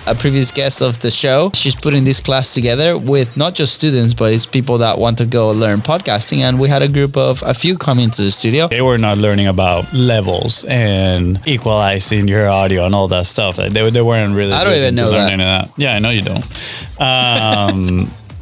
a previous guest of the show. She's putting this class together with not just students, but it's people that want to go learn podcasting. And we had a group of a few come into the studio. They were not learning about levels and equalizing your audio and all that stuff. Like they weren't really. I don't even know that. Yeah, I know you don't.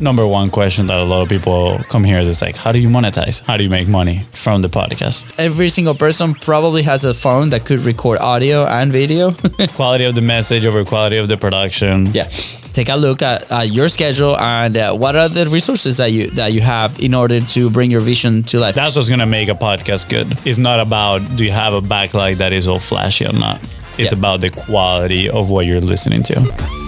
Number one question that a lot of people come here is like, how do you monetize? How do you make money from the podcast? Every single person probably has a phone that could record audio and video. Quality of the message over quality of the production. Yeah. Take a look at your schedule and what are the resources that you have in order to bring your vision to life. That's what's going to make a podcast good. It's not about do you have a backlight that is all flashy or not. It's about the quality of what you're listening to.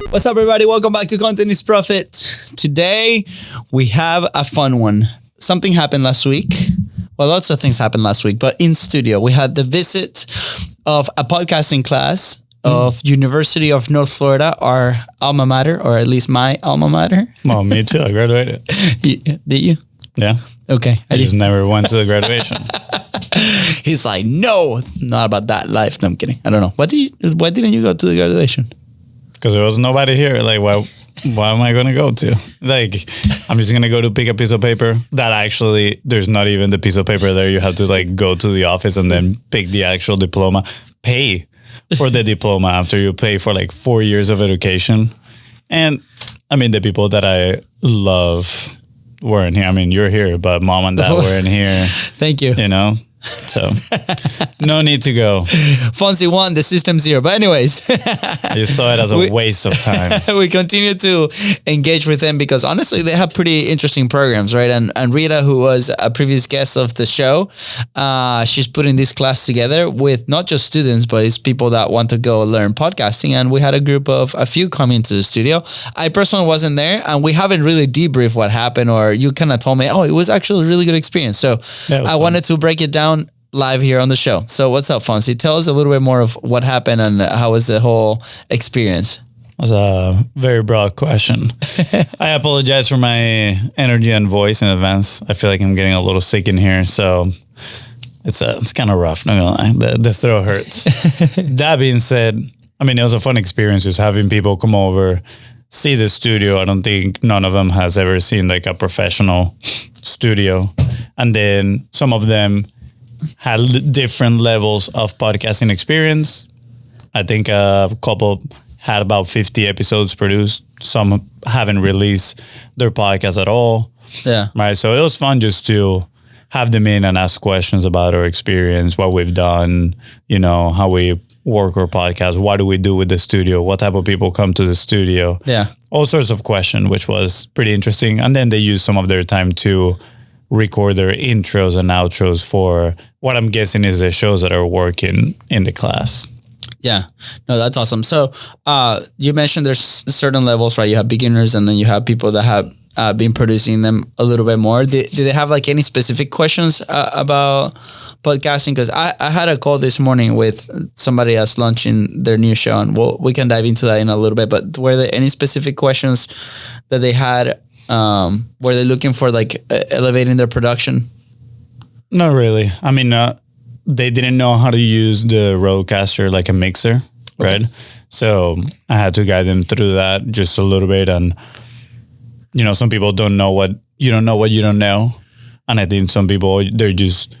What's up, everybody? Welcome back to Content is Profit. Today, we have a fun one. Something happened last week. Well, lots of things happened last week, but in studio, we had the visit of a podcasting class of University of North Florida, our alma mater, or at least my alma mater. Well, me too. I graduated. Did you? Yeah. Okay. I just never went to the graduation. He's like, no, not about that life. No, I'm kidding. I don't know. Why didn't you go to the graduation? Because there was nobody here. Like, why am I going to go to? Like, I'm just going to go to pick a piece of paper that actually, there's not even the piece of paper there. You have to like go to the office and then pick the actual diploma. Pay for the diploma after you pay for like 4 years of education. And I mean, the people that I love weren't here. I mean, you're here, but mom and dad weren't here. Thank you. You know? So no need to go. Fonzie won, the system zero. But anyways, you saw it as a waste of time. We continue to engage with them because honestly, they have pretty interesting programs, right? And Rita, who was a previous guest of the show, she's putting this class together with not just students, but it's people that want to go learn podcasting. And we had a group of a few come into the studio. I personally wasn't there, and we haven't really debriefed what happened, or you kind of told me, oh, it was actually a really good experience. So I wanted to break it down live here on the show. So what's up, Fonzie? Tell us a little bit more of what happened and how was the whole experience? It was a very broad question. I apologize for my energy and voice in advance. I feel like I'm getting a little sick in here, so it's kind of rough. Not gonna lie, the throat hurts. That being said, I mean, it was a fun experience just having people come over, see the studio. I don't think none of them has ever seen like a professional studio, and then some of them had different levels of podcasting experience. I think a couple had about 50 episodes produced. Some haven't released their podcast at all. Yeah. Right. So it was fun just to have them in and ask questions about our experience, what we've done, you know, how we work our podcast, what do we do with the studio, what type of people come to the studio. Yeah. All sorts of questions, which was pretty interesting. And then they used some of their time to record their intros and outros for what I'm guessing is the shows that are working in the class. Yeah, no, that's awesome. So you mentioned there's certain levels, right? You have beginners and then you have people that have been producing them a little bit more. Did they have like any specific questions about podcasting? Because I had a call this morning with somebody else launching their new show, and we can dive into that in a little bit. But were there any specific questions that they had? Were they looking for like elevating their production? Not really. I mean, they didn't know how to use the Rodecaster like a mixer, right? Okay. So I had to guide them through that just a little bit. And, you know, some people don't know what you don't know. And I think some people, they're just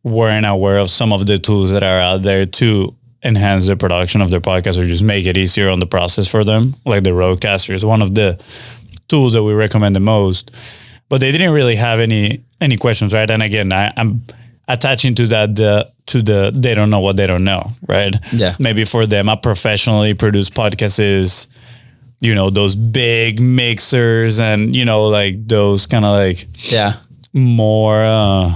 weren't aware of some of the tools that are out there to enhance the production of their podcast or just make it easier on the process for them. Like the Rodecaster is one of the tools that we recommend the most, but they didn't really have any questions, right? And again, I'm attaching to that they don't know what they don't know, right? Yeah. Maybe for them, a professionally produced podcast is, you know, those big mixers and, you know, like those kind of like more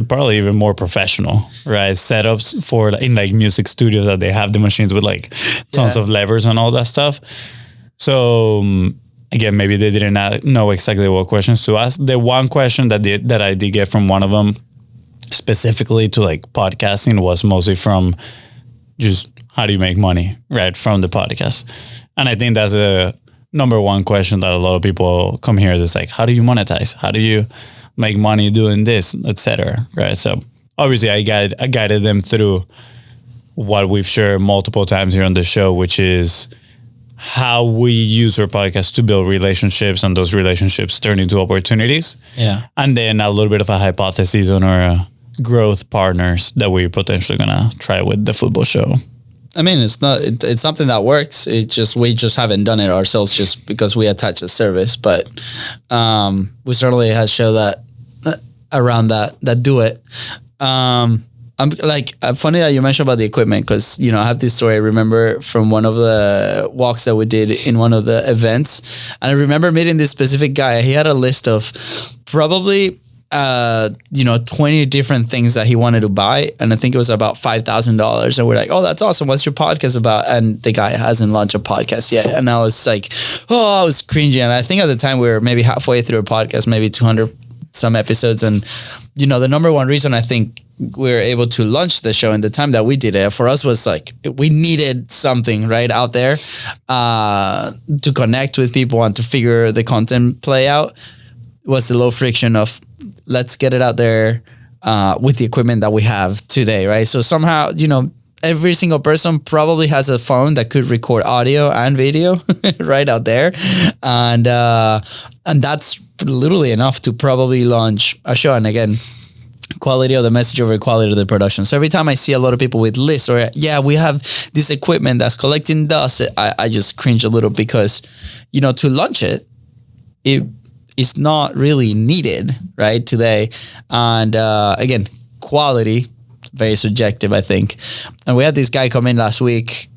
probably even more professional, right? Setups for in like music studios that they have the machines with like tons of levers and all that stuff. So again, maybe they didn't know exactly what questions to ask. The one question that I did get from one of them specifically to like podcasting was mostly from just how do you make money, right, from the podcast. And I think that's a number one question that a lot of people come here. It's like, how do you monetize? How do you make money doing this, etc. Right? So obviously I guided them through what we've shared multiple times here on the show, which is how we use our podcast to build relationships, and those relationships turn into opportunities. Yeah. And then a little bit of a hypothesis on our growth partners that we're potentially going to try with the football show. I mean, it's something that works. We just haven't done it ourselves just because we attach a service, but we certainly have show that around that do it. I'm like, funny that you mentioned about the equipment, because, I have this story I remember from one of the walks that we did in one of the events. And I remember meeting this specific guy. He had a list of probably, 20 different things that he wanted to buy. And I think it was about $5,000. And we're like, oh, that's awesome. What's your podcast about? And the guy hasn't launched a podcast yet. And I was like, I was cringing. And I think at the time we were maybe halfway through a podcast, maybe 200 some episodes. And, the number one reason I think we were able to launch the show in the time that we did it for us was like, we needed something right out there to connect with people and to figure the content play out. Was the low friction of let's get it out there with the equipment that we have today, right? So somehow, every single person probably has a phone that could record audio and video right out there. And that's literally enough to probably launch a show. And again, quality of the message over quality of the production. So every time I see a lot of people with lists or, we have this equipment that's collecting dust, I just cringe a little because, to launch it is not really needed right today. And again, quality, very subjective, I think. And we had this guy come in last week,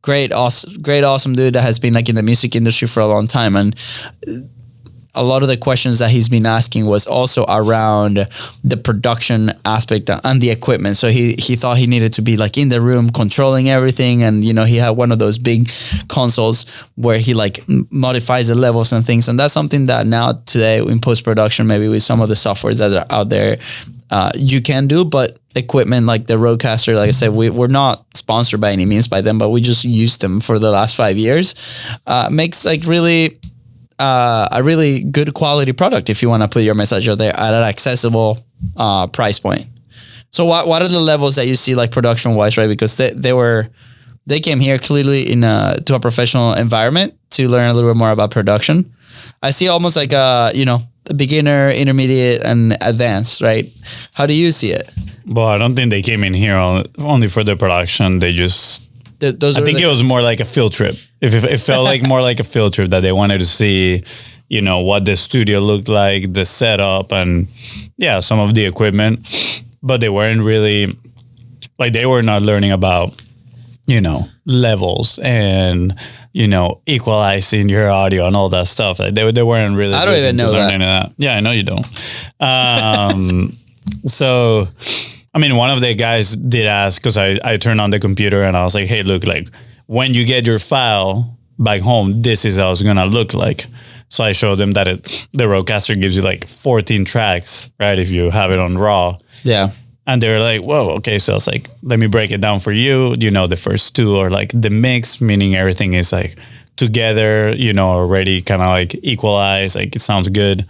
great, awesome dude that has been like in the music industry for a long time. And a lot of the questions that he's been asking was also around the production aspect and the equipment. So he thought he needed to be like in the room controlling everything. And, he had one of those big consoles where he like modifies the levels and things. And that's something that now today in post-production, maybe with some of the softwares that are out there, you can do. But equipment like the Rodecaster, like I said, we're not sponsored by any means by them, but we just used them for the last 5 years. Makes like really... a really good quality product if you want to put your message out there at an accessible price point. So what are the levels that you see like production wise, right? Because they came here clearly to a professional environment to learn a little bit more about production. I see almost like a beginner, intermediate, and advanced, right? How do you see it? Well, I don't think they came in here only for the production. They just... I think it was more like a field trip. It felt like more like a field trip that they wanted to see, what the studio looked like, the setup, and some of the equipment. But they weren't really like, they were not learning about, levels and, equalizing your audio and all that stuff. Like they weren't really. I don't even know that. Yeah, I know you don't. So. I mean, one of the guys did ask, because I turned on the computer and I was like, hey, look, like when you get your file back home, this is how it's going to look like. So I showed them that the Rodecaster gives you like 14 tracks, right? If you have it on RAW. Yeah. And they were like, whoa, okay. So I was like, let me break it down for you. The first two are like the mix, meaning everything is like together, already kind of like equalized, like it sounds good.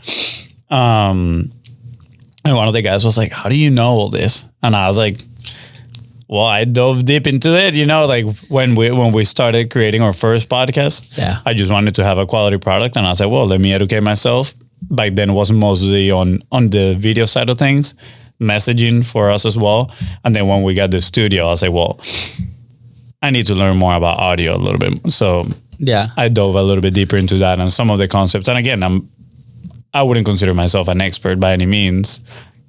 And one of the guys was like, how do you know all this? And I was like, well, I dove deep into it, like when we started creating our first podcast, I just wanted to have a quality product. And I was like, well, let me educate myself. Back then it was mostly on the video side of things, messaging for us as well. And then when we got the studio, I was like, well, I need to learn more about audio a little bit. So I dove a little bit deeper into that and some of the concepts. And again, I wouldn't consider myself an expert by any means,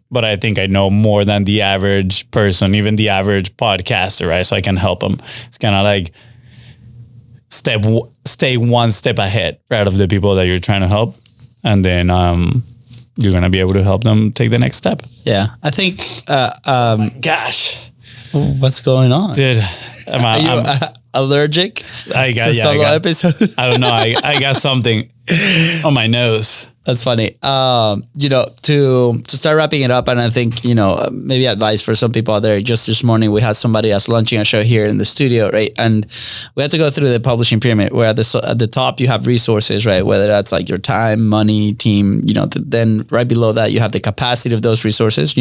but I think I know more than the average person, even the average podcaster, right? So I can help them. It's kind of like stay one step ahead, right, of the people that you're trying to help. And then you're going to be able to help them take the next step. Yeah. I think, gosh, what's going on? Dude, are you allergic to solo episodes? I don't know. I got something on my nose. That's funny. To start wrapping it up, and I think, maybe advice for some people out there. Just this morning, we had somebody that's launching a show here in the studio, right? And we had to go through the publishing pyramid, where at the top you have resources, right? Whether that's like your time, money, team, then right below that you have the capacity of those resources.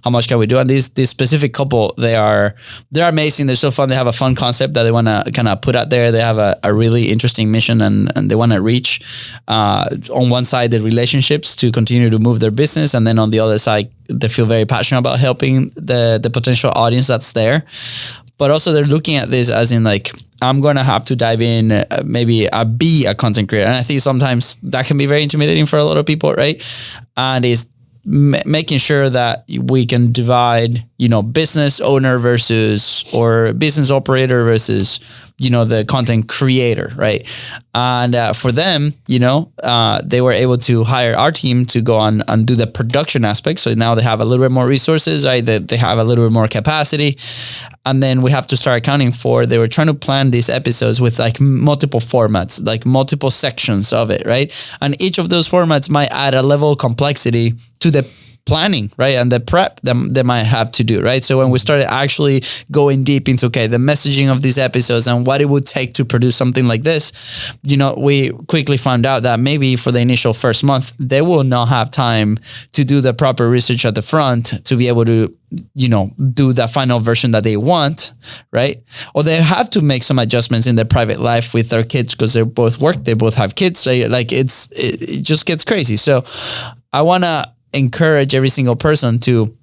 How much can we do? And this specific couple, they're amazing. They're so fun. They have a fun concept that they want to kind of put out there. They have a really interesting mission, and they want to reach on one side the relationships to continue to move their business, and then on the other side they feel very passionate about helping the potential audience that's there. But also they're looking at this as in like, I'm going to have to dive in, maybe be a content creator. And I think sometimes that can be very intimidating for a lot of people, right? And it's making sure that we can divide, business owner or business operator versus, the content creator, right? And for them, they were able to hire our team to go on and do the production aspect. So now they have a little bit more resources, right? They have a little bit more capacity. And then we have to start accounting for, they were trying to plan these episodes with like multiple formats, like multiple sections of it, right? And each of those formats might add a level of complexity to the planning, right? And the prep that they might have to do, right? So when we started actually going deep into, the messaging of these episodes and what it would take to produce something like this, we quickly found out that maybe for the initial first month, they will not have time to do the proper research at the front to be able to, do that final version that they want, right? Or they have to make some adjustments in their private life with their kids because they both work, they both have kids, right? Like it just gets crazy. So I want to encourage every single person to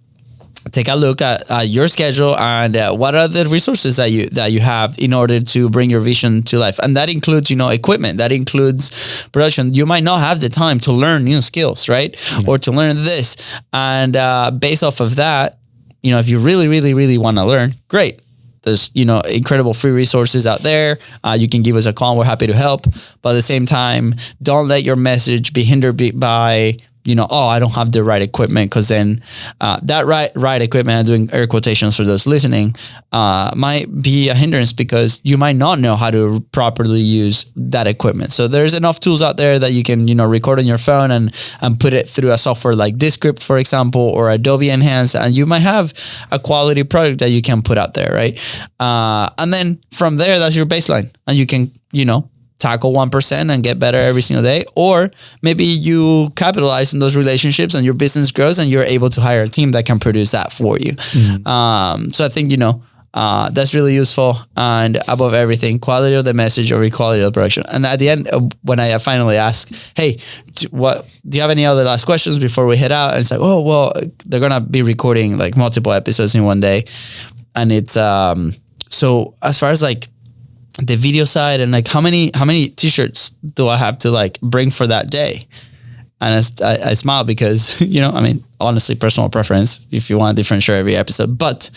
take a look at your schedule and what are the resources that you have in order to bring your vision to life. And that includes, equipment, that includes production. You might not have the time to learn new skills, right? Mm-hmm. Or to learn this. And based off of that, if you really, really, really want to learn, great. There's, incredible free resources out there. You can give us a call. We're happy to help. But at the same time, don't let your message be hindered by, I don't have the right equipment, because then that right equipment, I'm doing air quotations for those listening, might be a hindrance because you might not know how to properly use that equipment. So there's enough tools out there that you can, record on your phone and put it through a software like Descript, for example, or Adobe Enhance, and you might have a quality product that you can put out there, right? And then from there, that's your baseline, and you can, tackle 1% and get better every single day. Or maybe you capitalize on those relationships and your business grows and you're able to hire a team that can produce that for you. Mm-hmm. So I think, that's really useful. And above everything, quality of the message over quality of the production. And at the end, when I finally ask, hey, do you have any other last questions before we head out? And it's like, oh, well, they're going to be recording like multiple episodes in one day. And it's, so as far as like the video side and like how many t-shirts do I have to like bring for that day? And I smile because, honestly, personal preference, if you want a different shirt every episode, but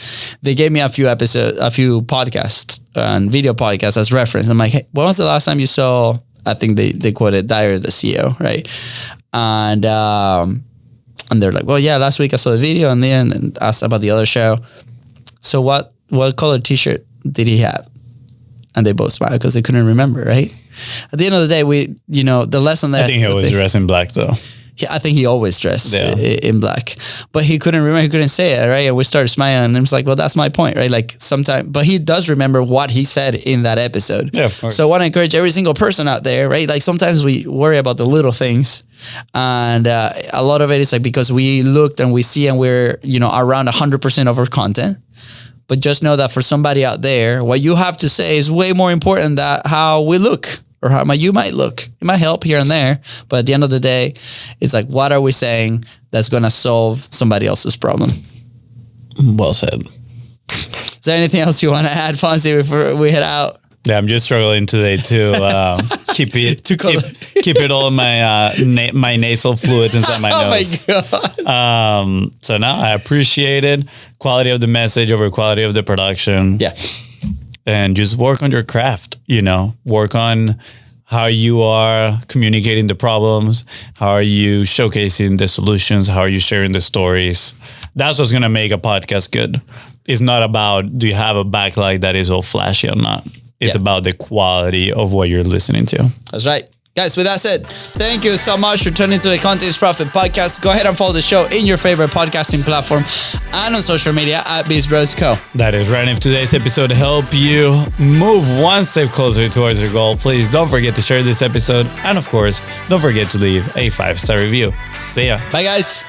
they gave me a few podcasts and video podcasts as reference. I'm like, hey, when was the last time you saw, I think they quoted Diary of the CEO, right? And they're like, well, yeah, last week I saw the video and then asked about the other show. So what color t-shirt did he have? And they both smiled because they couldn't remember, right? At the end of the day, the lesson there. I think he always dressed in black, though. Yeah, I think he always dressed in black. But he couldn't remember, he couldn't say it, right? And we started smiling, and it's like, well, that's my point, right? Like sometimes, but he does remember what he said in that episode. Yeah, of course. So I want to encourage every single person out there, right? Like sometimes we worry about the little things. And a lot of it is like because we looked and we see and we're, around 100% of our content. But just know that for somebody out there, what you have to say is way more important than how we look or how you might look. It might help here and there, but at the end of the day, it's like, what are we saying that's going to solve somebody else's problem? Well said. Is there anything else you want to add, Fonzie, before we head out? Yeah, I'm just struggling today to keep it all in my nasal fluids inside my nose. Oh my God. So now I appreciate it. Quality of the message over quality of the production. Yeah. And just work on your craft, work on how you are communicating the problems. How are you showcasing the solutions? How are you sharing the stories? That's what's going to make a podcast good. It's not about, do you have a backlight that is all flashy or not? It's about the quality of what you're listening to. That's right. Guys, with that said, thank you so much for tuning to the Content Profit Podcast. Go ahead and follow the show in your favorite podcasting platform and on social media at Beast Bros Co. That is right. If today's episode helped you move one step closer towards your goal, please don't forget to share this episode. And of course, don't forget to leave a 5-star review. See ya. Bye, guys.